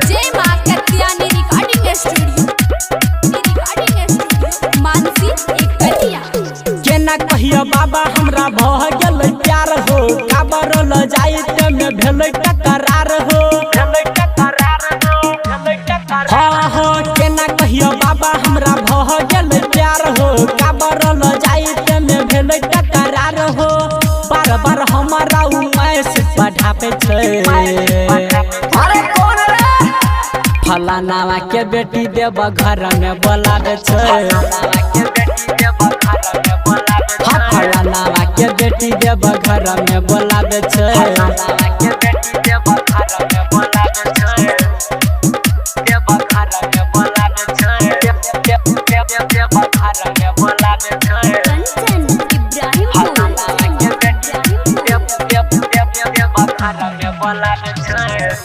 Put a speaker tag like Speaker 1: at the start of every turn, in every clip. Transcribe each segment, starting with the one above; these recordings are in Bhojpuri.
Speaker 1: जय मां कत्यानी रिकॉर्डिंग स्टूडियो मानसी एक कटिया
Speaker 2: केना कहिया बाबा हमरा भह गेल प्यार हो काबर ल जाई ते में भेलै टकरार हो हां हो केना कहिया बाबा हमरा भह गेल प्यार हो काबर ल जाई ते में भेलै टकरार हो बार बार हमरा उमैस बढ़ापे छै अरे कौन रे फलानावा के बेटी देव घर में बोलावे छै फलानावा के बेटी देव घर में बोलावे छै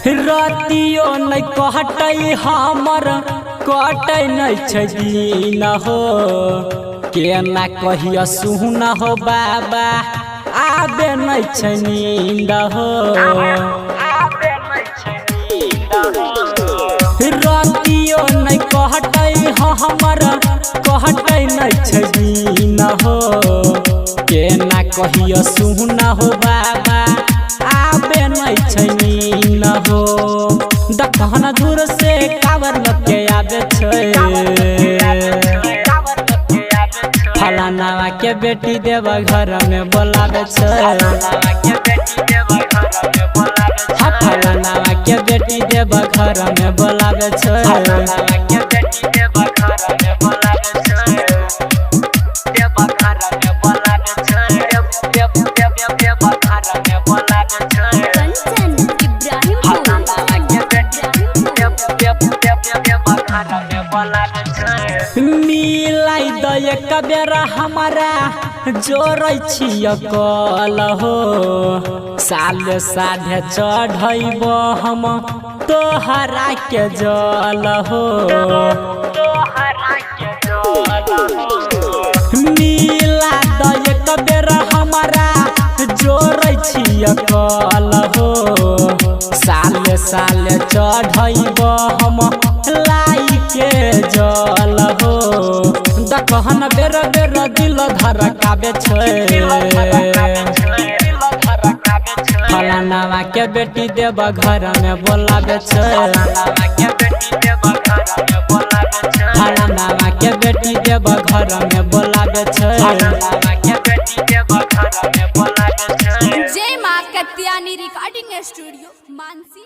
Speaker 2: रतियो नहीं कहटै हमर कटै नहीं छै दिन हो केना कहिया सुना हो बाबा आबे नहीं छै नींद हो रतियो नहीं कहटै हमर कहटै नहीं छै दिन हो केना कहिया सुना हो बाबा आबे नहीं छै नींद हो दखन दूर से कावर लगे आबे छै फलानावा के बेटी देव घर में बोलावे छै फलानावा के बेटी देव घर में बोलावे छै मिलाई दय कबेरा हमारा जोड़ै छिय कल हो साले साढ़े चढ़ब हम तोहरा के जल हो मिला दय कबेरा हमारा जोड़ै छिय कल हो साले साले चढ़ब हम लाई के जल हो दखन बेर बेर दिल धड़कावे छै फलानावा के बेटी देव घर में बोलावे छै फलानावा के बेटी देव घर में बोलावे छै
Speaker 1: जय मां कत्यानी रिकॉर्डिंग स्टूडियो मानसी।